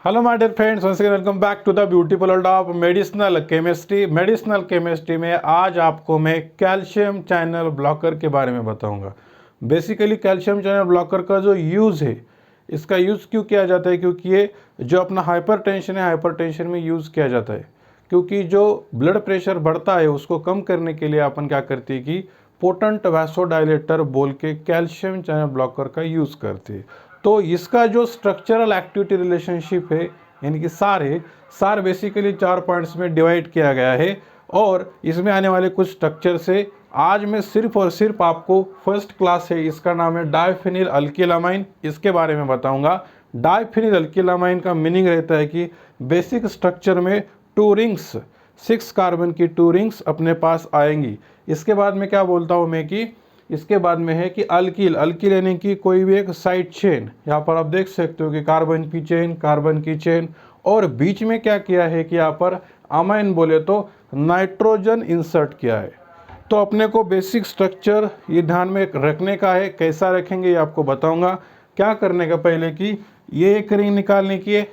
Hello my dear friends, once again welcome back to the beautiful world of medicinal chemistry. Medicinal chemistry में आज आपको मैं calcium channel blocker के बारे में बताऊंगा। बेसिकली कैल्शियम चैनल ब्लॉकर का जो यूज़ है, इसका यूज़ क्यों किया जाता है, क्योंकि ये जो अपना हाइपरटेंशन है, हाइपरटेंशन में यूज़ किया जाता है। क्योंकि जो ब्लड प्रेशर बढ़ता है उसको कम करने के लिए अपन क्या करते हैं कि पोटेंट वैसोडाइलेटर बोल के कैल्शियम चैनल ब्लॉकर का यूज़ करते हैं। तो इसका जो स्ट्रक्चरल एक्टिविटी रिलेशनशिप है, यानी कि सार बेसिकली 4 पॉइंट्स में डिवाइड किया गया है और इसमें आने वाले कुछ स्ट्रक्चर से आज मैं सिर्फ और सिर्फ आपको फर्स्ट क्लास है, इसका नाम है डाइफिनिल अल्किलामाइन, इसके बारे में बताऊंगा। डाइफिनिल अल्किलामाइन का मीनिंग रहता है कि बेसिक स्ट्रक्चर में 2 रिंग्स, 6 कार्बन की 2 रिंग्स अपने पास आएंगी। इसके बाद में क्या बोलता हूँ मैं कि इसके बाद में है कि अल्किल यानी कि कोई भी एक साइड चेन। यहाँ पर आप देख सकते हो कि कार्बन की चेन और बीच में क्या किया है कि यहाँ पर अमाइन बोले तो नाइट्रोजन इंसर्ट किया है। तो अपने को बेसिक स्ट्रक्चर ये ध्यान में रखने का है। कैसा रखेंगे ये आपको बताऊंगा। क्या करने का, पहले कि ये एक रिंग निकालने की है,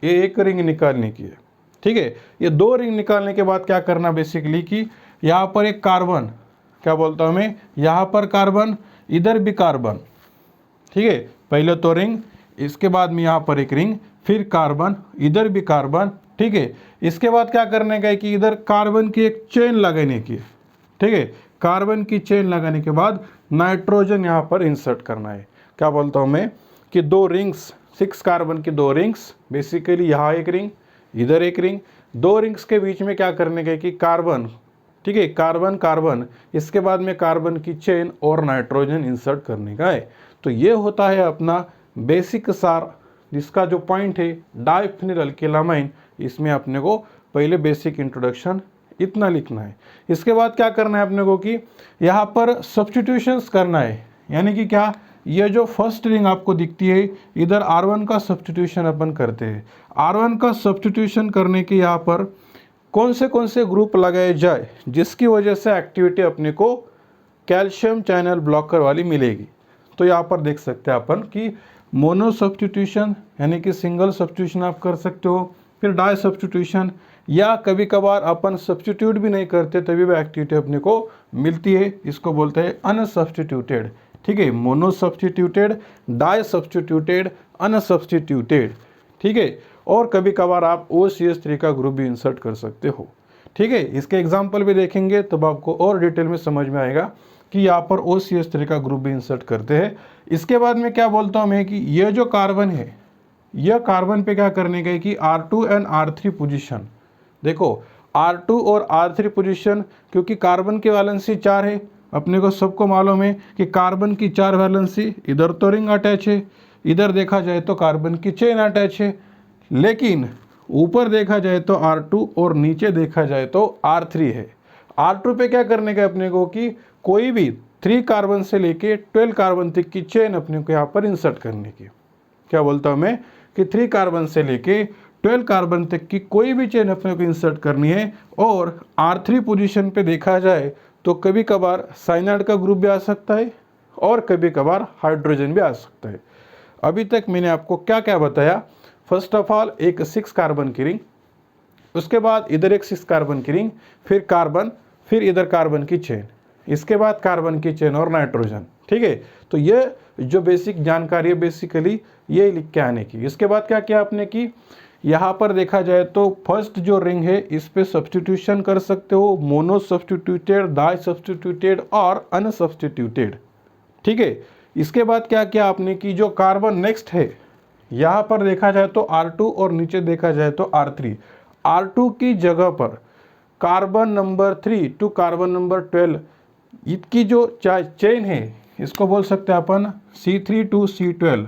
ये एक रिंग निकालने की है, ठीक है। ये 2 रिंग निकालने के बाद क्या करना बेसिकली कि यहाँ पर एक कार्बन, क्या बोलता हूँ मैं, यहाँ पर कार्बन, इधर भी कार्बन, ठीक है। पहले तो रिंग, इसके बाद में यहाँ पर एक रिंग, फिर कार्बन, इधर भी कार्बन, ठीक है। इसके बाद क्या करने का है कि इधर कार्बन की एक चेन लगाने की, ठीक है। कार्बन की चेन लगाने के बाद नाइट्रोजन यहाँ पर इंसर्ट करना है। क्या बोलता हूँ मैं कि 2 रिंग्स, 6 कार्बन की 2 रिंग्स, बेसिकली यहाँ एक रिंग, इधर एक रिंग, 2 रिंग्स के बीच में क्या करने का है कि कार्बन, ठीक है, कार्बन, इसके बाद में कार्बन की चेन और नाइट्रोजन इंसर्ट करने का है। तो ये होता है अपना बेसिक सार, जिसका जो पॉइंट है डाइफिनिल अल्किलामाइन। इसमें अपने को पहले बेसिक इंट्रोडक्शन इतना लिखना है। इसके बाद क्या करना है अपने को कि यहाँ पर सब्स्टिट्यूशंस करना है। यानी कि क्या, ये जो फर्स्ट रिंग आपको दिखती है, इधर R1 का सब्स्टिट्यूशन अपन करते हैं। R1 का सब्स्टिट्यूशन करने के यहाँ पर कौन से ग्रुप लगाए जाए, जिसकी वजह से एक्टिविटी अपने को कैल्शियम चैनल ब्लॉकर वाली मिलेगी। तो यहाँ पर देख सकते हैं अपन कि मोनो सब्स्टिट्यूशन यानी कि सिंगल सब्स्टिट्यूशन आप कर सकते हो, फिर डाई सब्स्टिट्यूशन, या कभी कभार अपन सब्स्टिट्यूट भी नहीं करते तभी भी एक्टिविटी अपने को मिलती है। इसको बोलते हैं अनसब्स्टिट्यूटेड, ठीक है। मोनो सब्स्टिट्यूटेड, डाई सब्स्टिट्यूटेड, अनसब्स्टिट्यूटेड, ठीक है। और कभी कभार आप OCH3 का ग्रुप भी इंसर्ट कर सकते हो, ठीक है। इसके एग्जाम्पल भी देखेंगे तब आपको और डिटेल में समझ में आएगा कि यहाँ पर OCH3 का ग्रुप भी इंसर्ट करते हैं। इसके बाद में क्या बोलता हूँ मैं कि ये जो कार्बन है, यह कार्बन पे क्या करने का है कि R2 एंड R3 पोजीशन, देखो R2 और R3 पोजीशन, क्योंकि कार्बन की वैलेंसी 4 है। अपने को सबको मालूम है कि कार्बन की 4 वैलेंसी, इधर तो रिंग अटैच है, इधर देखा जाए तो कार्बन की चेन अटैच है, लेकिन ऊपर देखा जाए तो R2 और नीचे देखा जाए तो R3 है। R2 पे क्या करने का अपने को कि कोई भी 3 कार्बन से लेके 12 कार्बन तक की चेन अपने को यहाँ पर इंसर्ट करने की। क्या बोलता हूँ मैं कि 3 कार्बन से लेके 12 कार्बन तक की कोई भी चेन अपने को इंसर्ट करनी है। और R3 पोजीशन पे देखा जाए तो कभी कभार साइनाइड का ग्रुप भी आ सकता है और कभी कभार हाइड्रोजन भी आ सकता है। अभी तक मैंने आपको क्या क्या बताया। फर्स्ट ऑफ ऑल एक 6 कार्बन की रिंग, उसके बाद इधर एक 6 कार्बन की रिंग, फिर कार्बन, फिर इधर कार्बन की चेन, इसके बाद कार्बन की चेन और नाइट्रोजन, ठीक है। तो ये जो बेसिक जानकारी है बेसिकली ये लिख के आने की। इसके बाद क्या किया आपने कि यहाँ पर देखा जाए तो फर्स्ट जो रिंग है इस पे सब्स्टिट्यूशन कर सकते हो, मोनो सब्स्टिट्यूटेड, डाई सब्स्टिट्यूटेड और अनसब्स्टिट्यूटेड, ठीक है। इसके बाद क्या किया आपने कि जो कार्बन नेक्स्ट है, यहाँ पर देखा जाए तो R2 और नीचे देखा जाए तो R3, R2 की जगह पर carbon number 3 to carbon number 12, इसकी जो चेन है इसको बोल सकते हैं अपन C3 टू C12,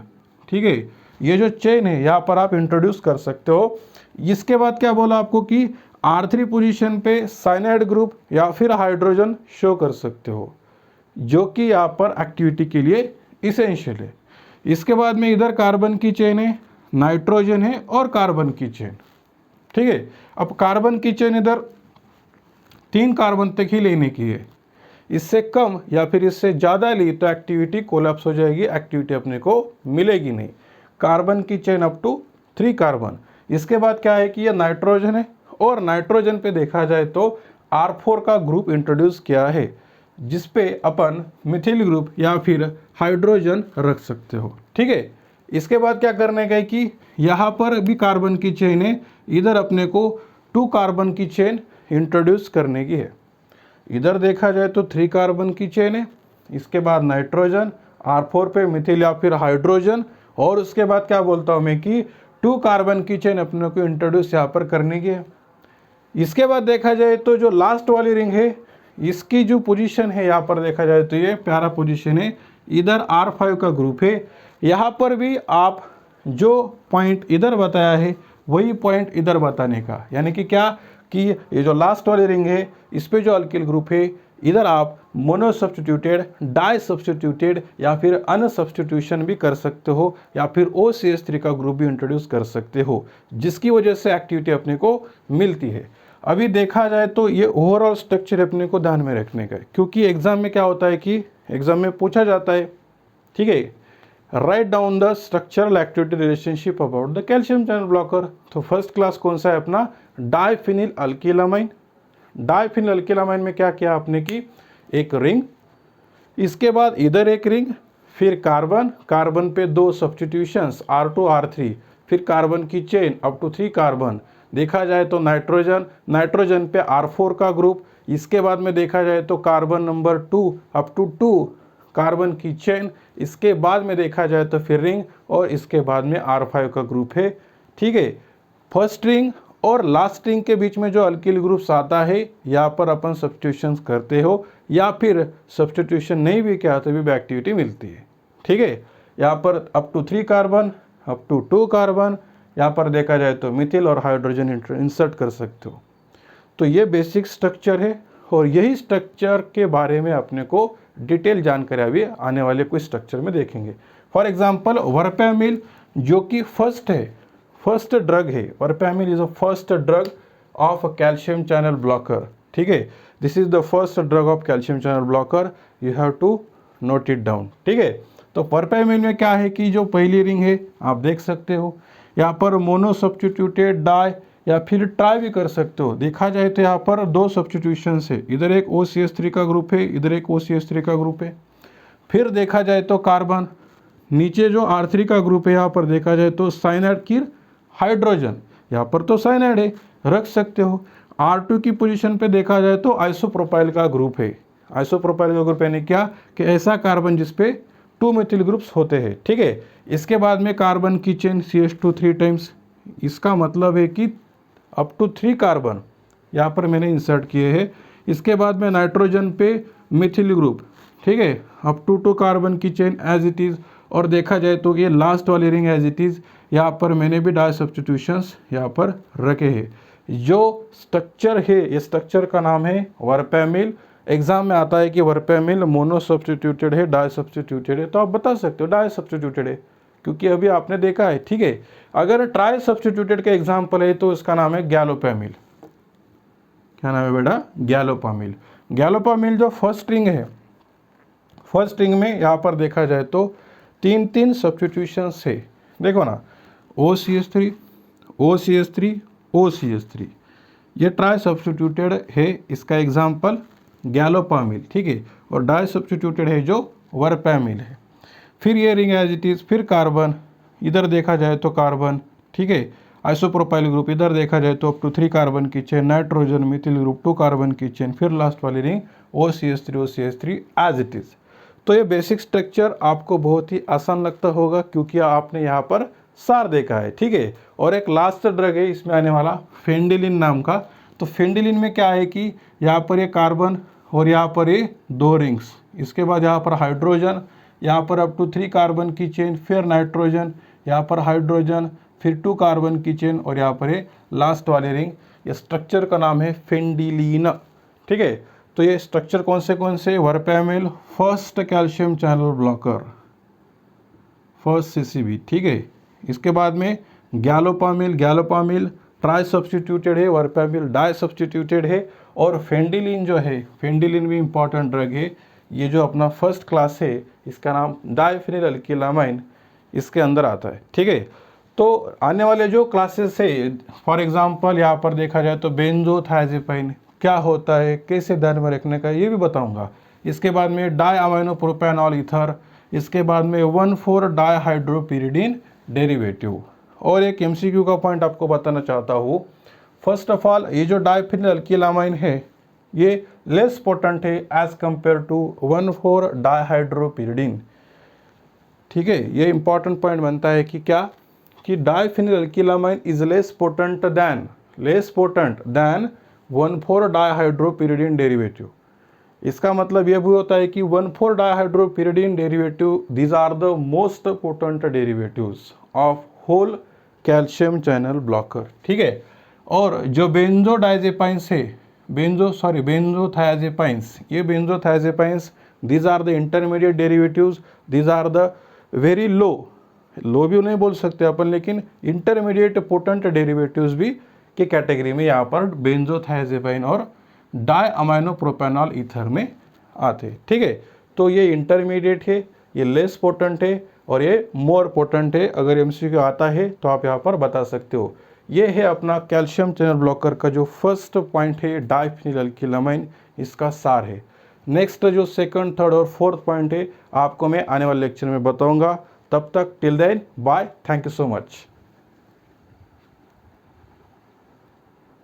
ठीक है। ये जो चेन है यहाँ पर आप इंट्रोड्यूस कर सकते हो। इसके बाद क्या बोला आपको कि R3 पोजीशन पे साइनाइड ग्रुप या फिर हाइड्रोजन शो कर सकते हो, जो कि यहाँ पर एक्टिविटी के लिए इसेंशियल है। इसके बाद में इधर कार्बन की चेन है, नाइट्रोजन है और कार्बन की चेन, ठीक है। अब कार्बन की चेन इधर 3 कार्बन तक ही लेने की है, इससे कम या फिर इससे ज़्यादा ली तो एक्टिविटी कोलैप्स हो जाएगी, एक्टिविटी अपने को मिलेगी नहीं। कार्बन की चेन अप टू 3 कार्बन, इसके बाद क्या है कि ये नाइट्रोजन है और नाइट्रोजन पे देखा जाए तो R4 का ग्रुप इंट्रोड्यूस किया है, जिस पे अपन मिथिल ग्रुप या फिर हाइड्रोजन रख सकते हो। ठीक है, इसके बाद क्या करने का है कि यहाँ पर भी कार्बन की चेन है, इधर अपने को 2 कार्बन की चेन इंट्रोड्यूस करने की है। इधर देखा जाए तो 3 कार्बन की चेन है, इसके बाद नाइट्रोजन, R4 पे मिथिल या फिर हाइड्रोजन, और उसके बाद क्या बोलता हूँ मैं कि 2 कार्बन की चेन अपने को इंट्रोड्यूस यहाँ पर करने की है। इसके बाद देखा जाए तो जो लास्ट वाली रिंग है, इसकी जो पोजीशन है यहाँ पर देखा जाए तो ये प्यारा पोजीशन है, इधर R5 का ग्रुप है। यहाँ पर भी आप जो पॉइंट इधर बताया है वही पॉइंट इधर बताने का, यानी कि क्या कि ये जो लास्ट वाली रिंग है इस पे जो अल्किल ग्रुप है, इधर आप मोनो सब्स्टिट्यूटेड, डाई सब्स्टिट्यूटेड या फिर अन सब्स्टिट्यूशन भी कर सकते हो, या फिर OCH3 का ग्रुप भी इंट्रोड्यूस कर सकते हो, जिसकी वजह से एक्टिविटी अपने को मिलती है। अभी देखा जाए तो ये ओवरऑल स्ट्रक्चर अपने को ध्यान में रखने का है, क्योंकि एग्जाम में क्या होता है कि एग्जाम में पूछा जाता है, ठीक है, write down the structural activity relationship about the calcium channel blocker. तो फर्स्ट क्लास कौन सा है अपना, डाइफिनिल अल्किलामाइन। डाइफिनिल अल्किलामाइन में क्या किया आपने कि एक रिंग, इसके बाद इधर एक रिंग, फिर कार्बन, कार्बन पे 2 सब्स्टिट्यूशंस R2 R3, फिर कार्बन की चेन अप टू 3 कार्बन। देखा जाए तो नाइट्रोजन, नाइट्रोजन पे R4 का ग्रुप, इसके बाद में देखा जाए तो carbon number 2 up to 2 carbon की चेन, इसके बाद में देखा जाए तो फिर रिंग, और इसके बाद में R5 का ग्रुप है। ठीक है, फर्स्ट रिंग और लास्ट रिंग के बीच में जो अल्किल ग्रुप्स आता है, यहाँ पर अपन सब्स्टिट्यूशंस करते हो, या फिर सब्स्टिट्यूशन नहीं भी किया तो भी एक्टिविटी मिलती है। ठीक है, यहाँ पर up to 3 carbon, up to 2 carbon, यहाँ पर देखा जाए तो मिथिल और हाइड्रोजन इंसर्ट कर सकते हो। तो ये बेसिक स्ट्रक्चर है, और यही स्ट्रक्चर के बारे में अपने को डिटेल जानकारी अभी आने वाले कुछ स्ट्रक्चर में देखेंगे। फॉर एग्जांपल वर्पेमिल, जो कि फर्स्ट ड्रग है, verapamil is a first drug of calcium channel blocker. ठीक है, this is the first drug of calcium channel blocker, you have to note it down. ठीक है, तो वर्पेमिल में क्या है कि जो पहली रिंग है आप देख सकते हो, यहाँ पर मोनो सब्स्टिट्यूटेड, डाई या फिर ट्राई भी कर सकते हो। देखा जाए तो यहाँ पर 2 सब्स्टिट्यूशन है, इधर एक OCH3 का ग्रुप है, इधर एक OCH3 का ग्रुप है। फिर देखा जाए तो कार्बन, नीचे जो R3 का ग्रुप है, यहाँ पर देखा जाए तो साइनाइड की हाइड्रोजन, यहाँ पर तो साइनाइड है, रख सकते हो। R2 की पोजीशन पे देखा जाए तो आइसोप्रोपाइल का ग्रुप है। आइसोप्रोपाइल का ग्रुप यानी क्या कि ऐसा कार्बन जिसपे 2 मिथिल ग्रुप्स होते हैं। ठीक है, इसके बाद में कार्बन की चेन CH2 3 टाइम्स, इसका मतलब है कि अप टू 3 कार्बन यहाँ पर मैंने इंसर्ट किए हैं। इसके बाद में नाइट्रोजन पे मिथिल ग्रुप, ठीक है, अप टू 2 कार्बन की चेन एज इट इज़, और देखा जाए तो ये लास्ट वाली रिंग एज इट इज़, यहाँ पर मैंने भी डाई सब्स्टिट्यूशंस यहाँ पर रखे हैं। जो स्ट्रक्चर है, ये स्ट्रक्चर का नाम है वर्पेमिल। एग्जाम में आता है कि वर्पेमिल मोनो सब्स्टिट्यूटेड है, डाई सब्स्टिट्यूटेड है, तो आप बता सकते हो डाई सब्स्टिट्यूटेड है, क्योंकि अभी आपने देखा है। ठीक है, अगर ट्राई सब्स्टिट्यूटेड का एग्जाम्पल है तो इसका नाम है गैलोपेमिल। क्या नाम है बेटा, गैलोपामिल। गैलोपामिल जो फर्स्ट रिंग है, फर्स्ट रिंग में यहाँ पर देखा जाए तो 3 सब्स्टिट्यूशन है। देखो ना, OCH3 OCH3 OCH3, ये ट्राई सब्स्टिट्यूटेड है, इसका एग्जाम्पल गैलोपामिल। ठीक है, और डाई सब्स्टिट्यूटेड है जो वर्पेमिल है। फिर ये रिंग एज इट इज़, फिर कार्बन, इधर देखा जाए तो कार्बन, ठीक है, आइसोप्रोपाइल ग्रुप, इधर देखा जाए तो अप टू 3 कार्बन की chain, nitrogen methyl group 2 carbon की चेन, फिर लास्ट वाली ring OCH3 as it is. तो ये बेसिक स्ट्रक्चर आपको बहुत ही आसान लगता होगा, क्योंकि आपने यहाँ पर सार देखा है। ठीक है, और एक लास्ट ड्रग है इसमें आने वाला फेंडिलिन नाम का। तो फेंडिलिन में क्या है कि यहाँ पर ये कार्बन और यहाँ पर ये 2 रिंग्स, इसके बाद यहाँ पर हाइड्रोजन, यहाँ पर अप टू 3 कार्बन की चेन, फिर नाइट्रोजन, यहाँ पर हाइड्रोजन, फिर 2 कार्बन की चेन, और यहाँ पर ये लास्ट वाली रिंग। ये स्ट्रक्चर का नाम है फेंडिलिन। ठीक है, तो ये स्ट्रक्चर कौन से, verapamil first calcium channel blocker, first CCB। ठीक है, इसके बाद में गैलोपामिल, गैलोपामिल ट्राई सब्स्टिट्यूटेड है, वर्पेमिल डाई सब्स्टिट्यूटेड है, और फेंडिलिन जो है, फेंडिलिन भी इंपॉर्टेंट ड्रग है। ये जो अपना फर्स्ट क्लास है, इसका नाम डाइफिनिल अल्किलामाइन इसके अंदर आता है। ठीक है, तो आने वाले जो क्लासेस है, फॉर एग्जांपल यहाँ पर देखा जाए तो बेंजोथायाज़ेपाइन क्या होता है, कैसे ध्यान में रखने का, ये भी बताऊंगा। इसके बाद में डाई अमाइनो प्रोपेनॉल ईथर, इसके बाद में 1,4-डाईहाइड्रोपिरिडीन डेरिवेटिव। और एक एमसीक्यू का पॉइंट आपको बताना चाहता हूँ। फर्स्ट ऑफ ऑल, ये जो डाइफिनाइल अल्किलामाइन है ये लेस पोटेंट है एज कंपेयर टू 1,4-डाईहाइड्रोपिरिडीन। ठीक है, ये इंपॉर्टेंट पॉइंट बनता है कि क्या, कि diphenyl alkylamine is less potent than 1,4-डाईहाइड्रोपिरिडीन डेरिवेटिव। इसका मतलब यह भी होता है कि 1,4-डाईहाइड्रोपिरिडीन derivative, these are the most potent derivatives of whole calcium channel blocker. ठीक है, और जो बेंजोडाइजेपाइंस है, बेंजोथायाजेपाइंस, ये benzothiazepines, these are the intermediate derivatives, these are the very low भी नहीं बोल सकते अपन, लेकिन इंटरमीडिएट पोटेंट डेरिवेटिव्स भी के कैटेगरी में यहाँ पर बेंजोथायाजेपाइन और डाई अमाइनो प्रोपेनॉल ईथर में आते। ठीक है, तो ये इंटरमीडिएट है, ये लेस पोटेंट है और ये मोर पोटेंट है। अगर एमसीक्यू आता है तो आप यहाँ पर बता सकते हो। ये है अपना कैल्शियम चैनल ब्लॉकर का जो फर्स्ट पॉइंट है, डाइफिनाइल अल्किलामाइन, इसका सार है। नेक्स्ट जो सेकंड, थर्ड और फोर्थ पॉइंट है आपको मैं आने वाले लेक्चर में बताऊंगा। तब तक till then bye, thank you so much.